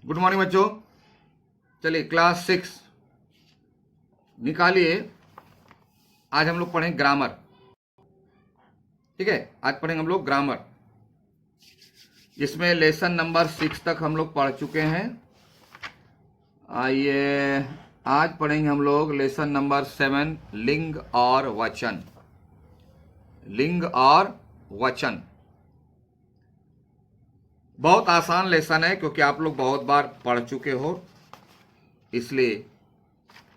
Good morning बच्चों। चलिए class 6 निकालिए। आज हम लोग पढ़ें ग्रामर। ठीक है, आज पढ़ेंगे हम लोग ग्रामर। इसमें लेसन नंबर 6 तक हम लोग पढ़ चुके हैं। आइए आज पढ़ेंगे हम लोग लेसन नंबर 7, लिंग और वचन। लिंग और वचन बहुत आसान लेसन है, क्योंकि आप लोग बहुत बार पढ़ चुके हो। इसलिए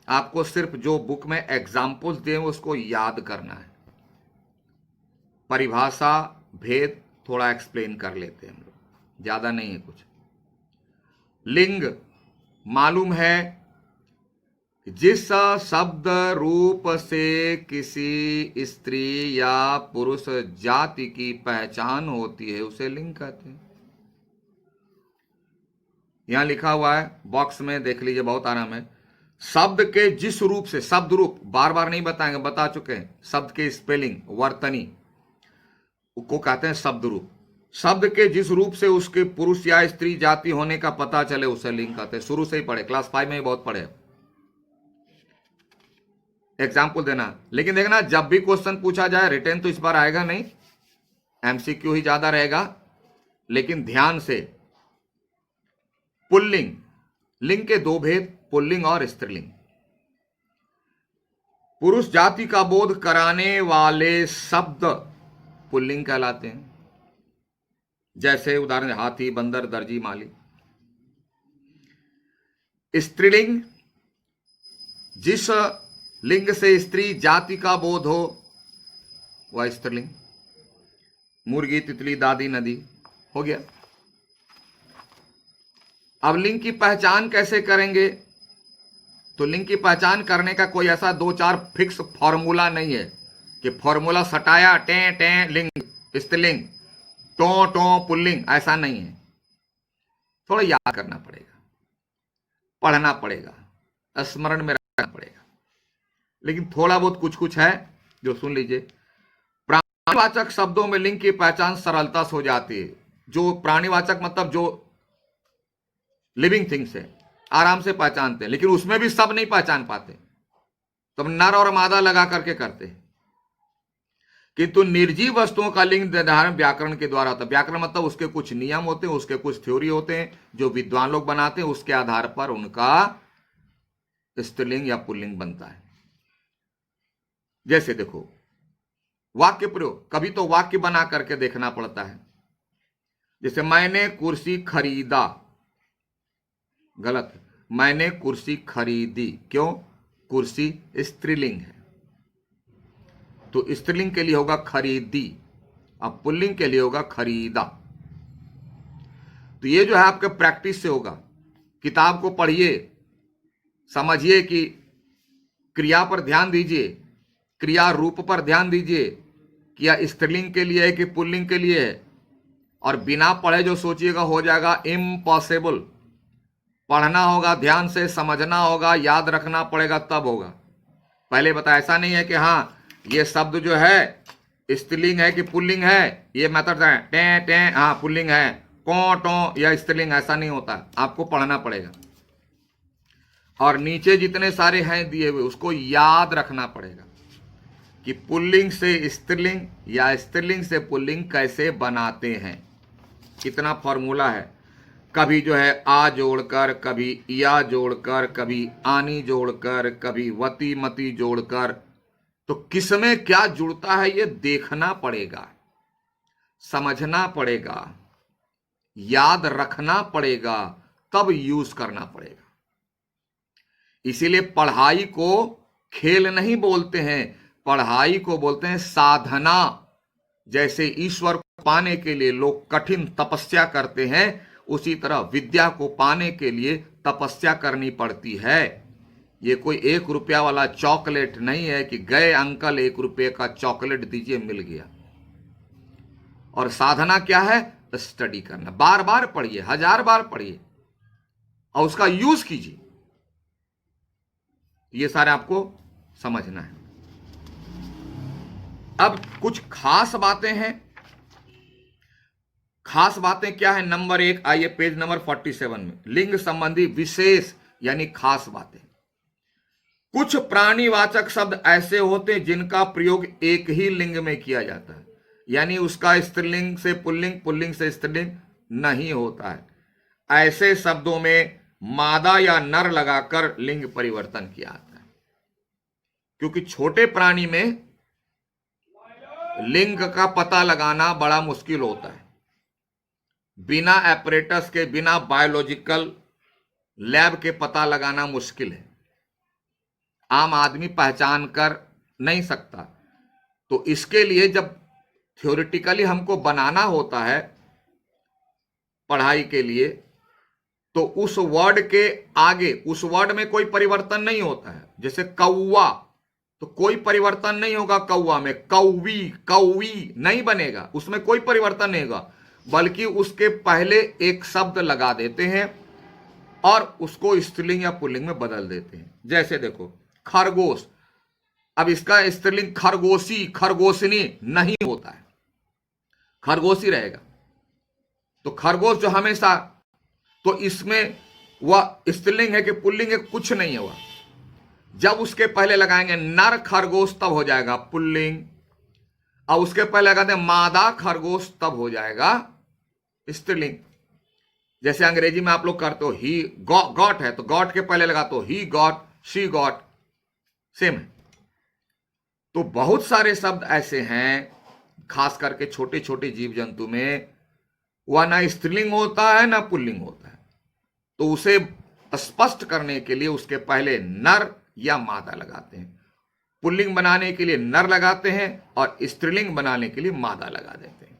आपको सिर्फ जो बुक में एग्जाम्पल्स दिए उसको याद करना है। परिभाषा भेद थोड़ा एक्सप्लेन कर लेते हैं हम लोग, ज्यादा नहीं है कुछ। लिंग मालूम है, जिस शब्द रूप से किसी स्त्री या पुरुष जाति की पहचान होती है उसे लिंग कहते हैं। यहां लिखा हुआ है, बॉक्स में देख लीजिए, बहुत आराम है। शब्द के जिस रूप से, शब्द रूप बार बार नहीं बताएंगे, बता चुके हैं। शब्द के स्पेलिंग वर्तनी को कहते हैं शब्द रूप। शब्द के जिस रूप से उसके पुरुष या स्त्री जाति होने का पता चले उसे लिंग कहते हैं। शुरू से ही पढ़े, क्लास 5 में ही बहुत पढ़े। एग्जाम्पल देना, लेकिन देखना जब भी क्वेश्चन पूछा जाए, रिटर्न तो इस बार आएगा नहीं, एमसीक्यू ही ज्यादा रहेगा। लेकिन ध्यान से, पुल्लिंग, लिंग के दो भेद, पुल्लिंग और स्त्रीलिंग। पुरुष जाति का बोध कराने वाले शब्द पुल्लिंग कहलाते हैं। जैसे उदाहरण, हाथी, बंदर, दर्जी, माली। स्त्रीलिंग, जिस लिंग से स्त्री जाति का बोध हो वह स्त्रीलिंग। मुर्गी, तितली, दादी, नदी हो गया। अब लिंग की पहचान कैसे करेंगे? तो लिंग की पहचान करने का कोई ऐसा 2-4 फिक्स फॉर्मूला नहीं है कि फॉर्मूला सटाया टे टे लिंग स्त्रीलिंग, टो टो पुल्लिंग, ऐसा नहीं है। थोड़ा याद करना पड़ेगा, पढ़ना पड़ेगा, स्मरण में रखना पड़ेगा। लेकिन थोड़ा बहुत कुछ कुछ है जो सुन लीजिए। प्राणीवाचक शब्दों में लिंग की पहचान सरलता से हो जाती है। जो प्राणीवाचक मतलब जो लिविंग थिंग्स है, आराम से पहचानते हैं। लेकिन उसमें भी सब नहीं पहचान पाते, तो नर और मादा लगा करके करते हैं। किंतु निर्जीव वस्तुओं का लिंग निर्धारण व्याकरण के द्वारा होता है। व्याकरण मतलब उसके कुछ नियम होते हैं, उसके कुछ थ्योरी होते हैं जो विद्वान लोग बनाते हैं, उसके आधार पर उनका स्त्रीलिंग या पुल्लिंग बनता है। जैसे देखो, वाक्य प्रयोग, कभी तो वाक्य बना करके देखना पड़ता है। जैसे मैंने कुर्सी खरीदा, गलत है। मैंने कुर्सी खरीदी, क्यों? कुर्सी स्त्रीलिंग है, तो स्त्रीलिंग के लिए होगा खरीदी, अब पुल्लिंग के लिए होगा खरीदा। तो ये जो है आपके प्रैक्टिस से होगा। किताब को पढ़िए, समझिए कि क्रिया पर ध्यान दीजिए, क्रिया रूप पर ध्यान दीजिए कि यह स्त्रीलिंग के लिए है कि पुल्लिंग के लिए है। और बिना पढ़े जो सोचिएगा हो जाएगा इम्पॉसिबल। पढ़ना होगा, ध्यान से समझना होगा, याद रखना पड़ेगा, तब होगा। पहले बता, ऐसा नहीं है कि हाँ ये शब्द जो है स्त्रीलिंग है कि पुल्लिंग है, ये मेथड है टे टे हाँ पुल्लिंग है, को टो या स्त्रीलिंग, ऐसा नहीं होता। आपको पढ़ना पड़ेगा और नीचे जितने सारे हैं दिए हुए उसको याद रखना पड़ेगा कि पुल्लिंग से स्त्रीलिंग या स्त्रीलिंग से पुल्लिंग कैसे बनाते हैं। कितना फॉर्मूला है, कभी जो है आ जोड़कर, कभी या जोड़कर, कभी आनी जोड़कर, कभी वती मती जोड़कर। तो किसमें क्या जुड़ता है ये देखना पड़ेगा, समझना पड़ेगा, याद रखना पड़ेगा, तब यूज करना पड़ेगा। इसीलिए पढ़ाई को खेल नहीं बोलते हैं, पढ़ाई को बोलते हैं साधना। जैसे ईश्वर को पाने के लिए लोग कठिन तपस्या करते हैं, उसी तरह विद्या को पाने के लिए तपस्या करनी पड़ती है। ये कोई 1 रुपया वाला चॉकलेट नहीं है कि गए अंकल 1 रुपये का चॉकलेट दीजिए, मिल गया। और साधना क्या है? स्टडी करना, बार बार पढ़िए, 1000 बार पढ़िए और उसका यूज कीजिए। ये सारे आपको समझना है। अब कुछ खास बातें हैं। खास बातें क्या है? नंबर 1, आइए पेज नंबर 47 में, लिंग संबंधी विशेष यानी खास बातें। कुछ प्राणीवाचक शब्द ऐसे होते हैं जिनका प्रयोग एक ही लिंग में किया जाता है, यानी उसका स्त्रीलिंग से पुल्लिंग, पुल्लिंग से स्त्रीलिंग नहीं होता है। ऐसे शब्दों में मादा या नर लगाकर लिंग परिवर्तन किया जाता है, क्योंकि छोटे प्राणी में लिंग का पता लगाना बड़ा मुश्किल होता है। बिना एपरेटस के, बिना बायोलॉजिकल लैब के पता लगाना मुश्किल है, आम आदमी पहचान कर नहीं सकता। तो इसके लिए जब थ्योरेटिकली हमको बनाना होता है पढ़ाई के लिए, तो उस वर्ड के आगे, उस वर्ड में कोई परिवर्तन नहीं होता है। जैसे कौवा, तो कोई परिवर्तन नहीं होगा कौवा में, कौवी, कौवी नहीं बनेगा, उसमें कोई परिवर्तन नहीं होगा, बल्कि उसके पहले एक शब्द लगा देते हैं और उसको स्त्रीलिंग या पुल्लिंग में बदल देते हैं। जैसे देखो खरगोश, अब इसका स्त्रीलिंग खरगोशी, खरगोशनी नहीं होता है, खरगोशी रहेगा। तो खरगोश जो हमेशा, तो इसमें वह स्त्रीलिंग है कि पुल्लिंग है, कुछ नहीं हुआ। जब उसके पहले लगाएंगे नर खरगोश तब हो जाएगा पुल्लिंग, और उसके पहले लगाते हैं मादा खरगोश तब हो जाएगा स्त्रीलिंग। जैसे अंग्रेजी में आप लोग करते हो ही गॉट है, तो गॉट के पहले लगाते हो he got, she got, same है। तो बहुत सारे शब्द ऐसे हैं, खास करके छोटे छोटे जीव जंतु में वह ना स्त्रीलिंग होता है ना पुल्लिंग होता है, तो उसे स्पष्ट करने के लिए उसके पहले नर या मादा लगाते हैं। पुल्लिंग बनाने के लिए नर लगाते हैं और स्त्रीलिंग बनाने के लिए मादा लगा देते हैं।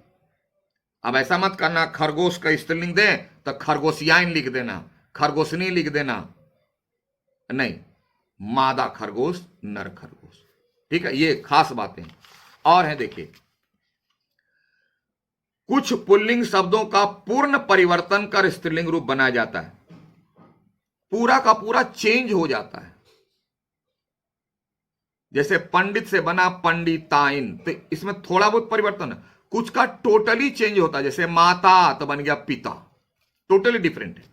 अब ऐसा मत करना खरगोश का स्त्रीलिंग दें तो खरगोशियाइन लिख देना, खरगोशनी लिख देना, नहीं, मादा खरगोश, नर खरगोश, ठीक है। ये खास बातें और हैं। देखिए, कुछ पुल्लिंग शब्दों का पूर्ण परिवर्तन कर स्त्रीलिंग रूप बनाया जाता है, पूरा का पूरा चेंज हो जाता है। जैसे पंडित से बना पंडिताइन, तो इसमें थोड़ा बहुत परिवर्तन है। कुछ का टोटली चेंज होता है, जैसे माता तो बन गया पिता, टोटली डिफरेंट है।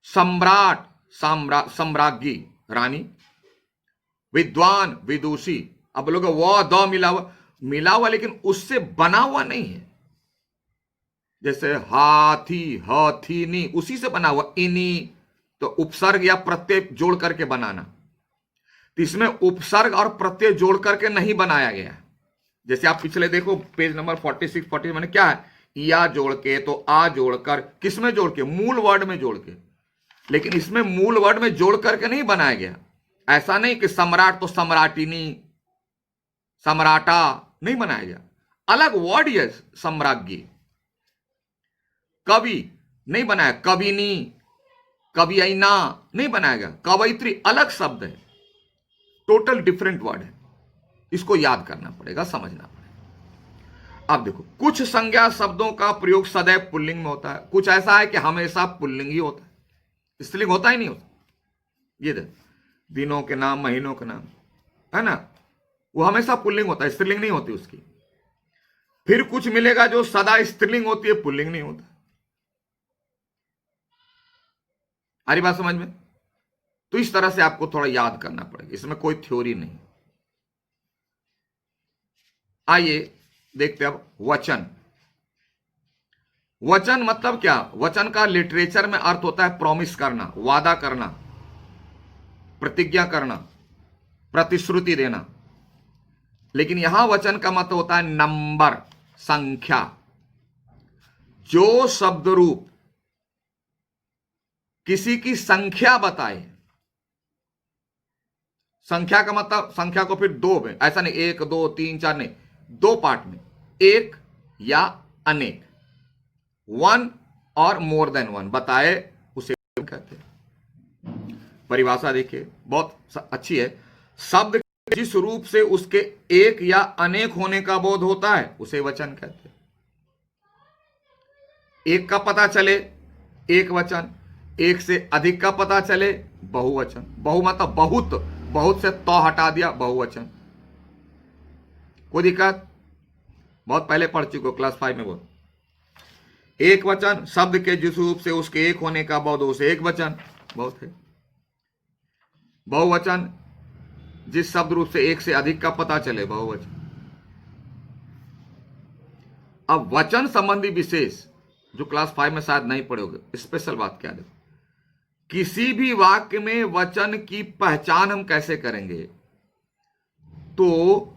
सम्राट, सम्राज्ञी, रानी। विद्वान, विदुषी, अब लोग वो द मिला हुआ लेकिन उससे बना हुआ नहीं है। जैसे हाथी, हथीनी, उसी से बना हुआ, इनी, तो उपसर्ग या प्रत्यय जोड़ करके बनाना, तो इसमें उपसर्ग और प्रत्यय जोड़ करके नहीं बनाया गया। जैसे आप पिछले देखो पेज नंबर 46, 40 मैंने क्या है, या जोड़ के, तो आ जोड़कर, किसमें जोड़ के? मूल वर्ड में जोड़ के। लेकिन इसमें मूल वर्ड में जोड़ करके नहीं बनाया गया। ऐसा नहीं कि सम्राट तो सम्राटिनी, सम्राटा नहीं बनाया गया, अलग वर्ड है। सम्राज्ञी। कवि नहीं बनाया, कविनी, कवियना नहीं बनाया गया, कवयित्री अलग शब्द है, टोटल डिफरेंट वर्ड है। इसको याद करना पड़ेगा, समझना पड़ेगा। अब देखो, कुछ संज्ञा शब्दों का प्रयोग सदैव पुल्लिंग में होता है, कुछ ऐसा है कि हमेशा पुल्लिंग ही होता है, स्त्रीलिंग होता ही नहीं होता। ये देख, दिनों के नाम, महीनों के नाम है ना, वो हमेशा पुल्लिंग होता है, स्त्रीलिंग नहीं होती उसकी। फिर कुछ मिलेगा जो सदा स्त्रीलिंग होती है, पुल्लिंग नहीं होता। आ रही बात समझ में? तो इस तरह से आपको थोड़ा याद करना पड़ेगा, इसमें कोई थ्योरी नहीं। आइए देखते हैं अब वचन। वचन मतलब क्या? वचन का लिटरेचर में अर्थ होता है प्रॉमिस करना, वादा करना, प्रतिज्ञा करना, प्रतिश्रुति देना। लेकिन यहां वचन का मतलब होता है नंबर, संख्या। जो शब्द रूप किसी की संख्या बताए, संख्या का मतलब संख्या को फिर दो में, ऐसा नहीं 1 2 3 4 नहीं, दो पार्ट में, एक या अनेक, वन और मोर देन वन बताए, उसे कहते हैं। परिभाषा देखिए, बहुत अच्छी है। शब्द जिस रूप से उसके एक या अनेक होने का बोध होता है उसे वचन कहते हैं। एक का पता चले एक वचन, एक से अधिक का पता चले बहुवचन। बहु मतलब बहुत, बहुत से तो हटा दिया, बहुवचन। कोई दिक्कत? बहुत पहले पढ़ चुके हो, क्लास 5 में। बहुत एक वचन शब्द के जिस रूप से उसके एक होने का बोध उसे एक वचन बहुत है। बहुवचन जिस शब्द रूप से एक से अधिक का पता चले बहुवचन। अब वचन संबंधी विशेष जो क्लास 5 में शायद नहीं पढ़ोगे, स्पेशल बात क्या है, किसी भी वाक्य में वचन की पहचान हम कैसे करेंगे, तो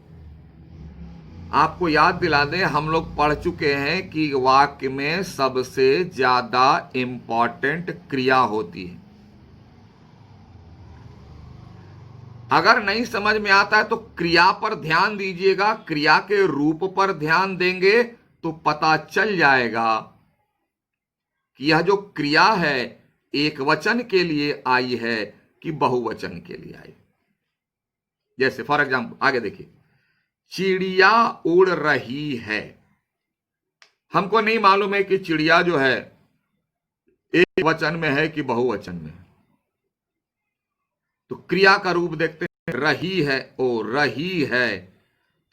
आपको याद दिला दें, हम लोग पढ़ चुके हैं कि वाक्य में सबसे ज्यादा इंपॉर्टेंट क्रिया होती है। अगर नहीं समझ में आता है तो क्रिया पर ध्यान दीजिएगा, क्रिया के रूप पर ध्यान देंगे तो पता चल जाएगा कि यह जो क्रिया है एक वचन के लिए आई है कि बहुवचन के लिए आई। जैसे फॉर एग्जाम्पल आगे देखिए, चिड़िया उड़ रही है। हमको नहीं मालूम है कि चिड़िया जो है एक वचन में है कि बहुवचन में है, तो क्रिया का रूप देखते हैं, रही है, ओ रही है,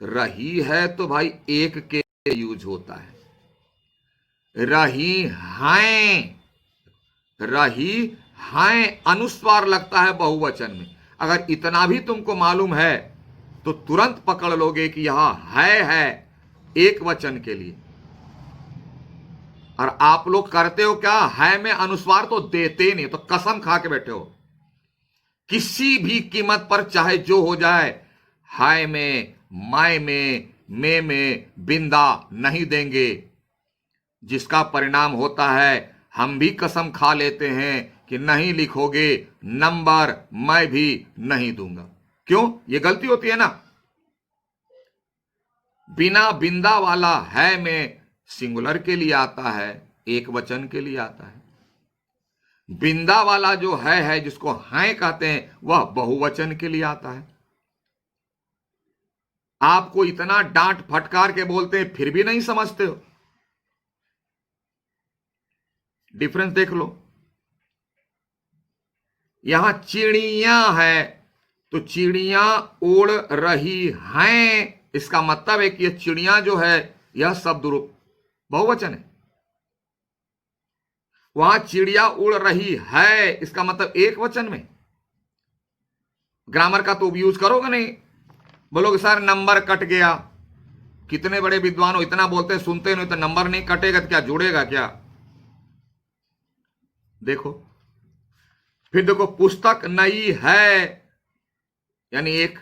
रही है तो भाई एक के यूज होता है। रही हैं, रही हैं अनुस्वार लगता है बहुवचन में। अगर इतना भी तुमको मालूम है तो तुरंत पकड़ लोगे कि यहां है एक वचन के लिए। और आप लोग करते हो क्या, है में अनुस्वार तो देते नहीं, तो कसम खा के बैठे हो किसी भी कीमत पर चाहे जो हो जाए, हाय में, माय में बिंदा नहीं देंगे, जिसका परिणाम होता है हम भी कसम खा लेते हैं कि नहीं लिखोगे नंबर मैं भी नहीं दूंगा। क्यों, ये गलती होती है ना। बिना बिंदा वाला है में सिंगुलर के लिए आता है, एक वचन के लिए आता है। बिंदा वाला जो है जिसको हैं कहते हैं, वह बहुवचन के लिए आता है। आपको इतना डांट फटकार के बोलते हैं फिर भी नहीं समझते हो, डिफरेंस देख लो। यहां चिड़िया है तो चिड़िया उड़ रही हैं, इसका मतलब है कि यह चिड़िया जो है यह शब्द रूप बहुवचन है। वहां चिड़िया उड़ रही है, इसका मतलब एक वचन में। ग्रामर का तो यूज करोगे नहीं, बोलोगे सर नंबर कट गया। कितने बड़े विद्वान हो, इतना बोलते सुनते नहीं, तो नंबर नहीं कटेगा तो क्या जुड़ेगा क्या। देखो फिर देखो, पुस्तक नई है यानी एक,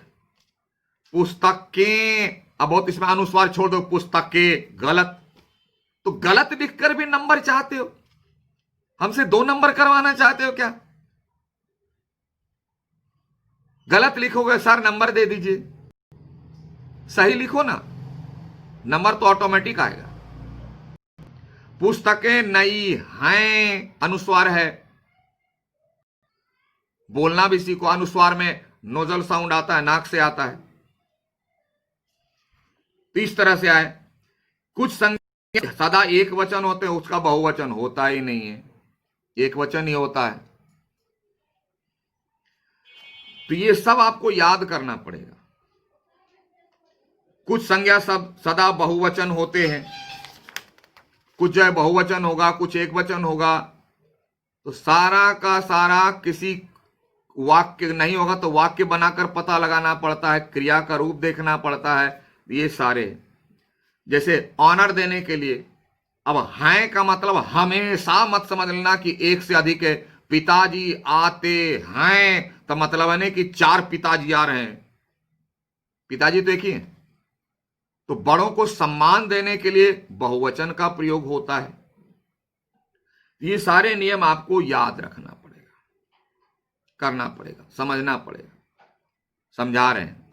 पुस्तकें, अब बहुत इसमें अनुस्वार छोड़ दो, पुस्तकें गलत, तो गलत लिखकर भी नंबर चाहते हो, हमसे 2 नंबर करवाना चाहते हो क्या। गलत लिखोगे सर नंबर दे दीजिए, सही लिखो ना, नंबर तो ऑटोमेटिक आएगा। पुस्तकें नई हैं अनुस्वार है, बोलना भी सीखो, अनुस्वार में नोजल साउंड आता है, नाक से आता है, तो इस तरह से आए। कुछ संज्ञा सदा एक वचन होते हैं, उसका बहुवचन होता ही नहीं है, एक वचन ही होता है। तो ये सब आपको याद करना पड़ेगा। कुछ संज्ञा सब सदा बहुवचन होते हैं, कुछ जो है बहुवचन होगा, कुछ एक वचन होगा, तो सारा का सारा किसी वाक्य नहीं होगा तो वाक्य बनाकर पता लगाना पड़ता है, क्रिया का रूप देखना पड़ता है, ये सारे। जैसे ऑनर देने के लिए, अब हैं का मतलब हमेशा मत समझ लेना कि एक से अधिक है। पिताजी आते हैं तो मतलब है नहीं कि 4 पिताजी आ रहे हैं, पिताजी तो एक ही है। तो बड़ों को सम्मान देने के लिए बहुवचन का प्रयोग होता है। ये सारे नियम आपको याद रखना पड़ेगा, करना पड़ेगा, समझना पड़ेगा, समझा रहे हैं।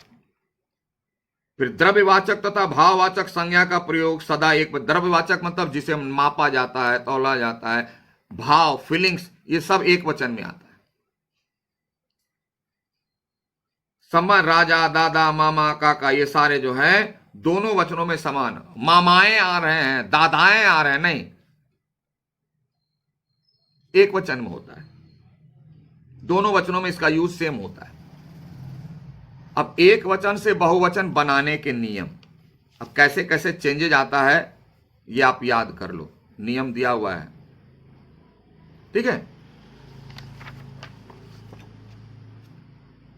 फिर द्रव्यवाचक तथा भाववाचक संज्ञा का प्रयोग सदा एक, द्रव्यवाचक मतलब जिसे मापा जाता है, तौला जाता है, भाव फीलिंग्स ये सब एक वचन में आता है। समान, राजा, दादा, मामा, काका, ये सारे जो है दोनों वचनों में समान। मामाएं आ रहे हैं, दादाएं आ रहे हैं, नहीं, एक वचन में होता है, दोनों वचनों में इसका यूज सेम होता है। अब एक वचन से बहुवचन बनाने के नियम, अब कैसे कैसे चेंजेज आता है ये आप याद कर लो। नियम दिया हुआ है, ठीक है।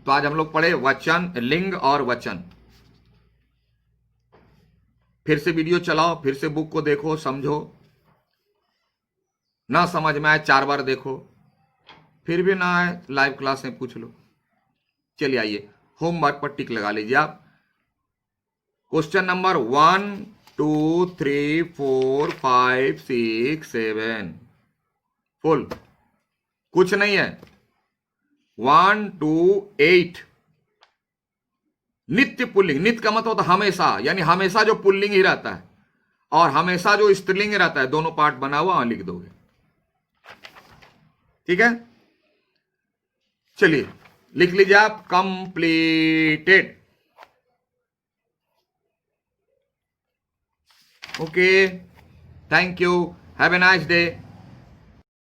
तो आज हम लोग पढ़े वचन, लिंग और वचन। फिर से वीडियो चलाओ, फिर से बुक को देखो, समझो। ना समझ में आए 4 बार देखो, फिर भी ना आए लाइव क्लास में पूछ लो। चलिए आइए, होमवर्क पर टिक लगा लीजिए आप। क्वेश्चन नंबर 1 2 3 4 5 6 7 फुल, कुछ नहीं है। 1 2 8 नित्य पुल्लिंग। नित्य का मतलब होता हमेशा, यानी हमेशा जो पुल्लिंग ही रहता है और हमेशा जो स्त्रीलिंग ही रहता है, दोनों पार्ट बना हुआ वहां लिख दोगे, ठीक है। चलिए लिख लीजिए आप, completed. Okay, thank you, have a nice day.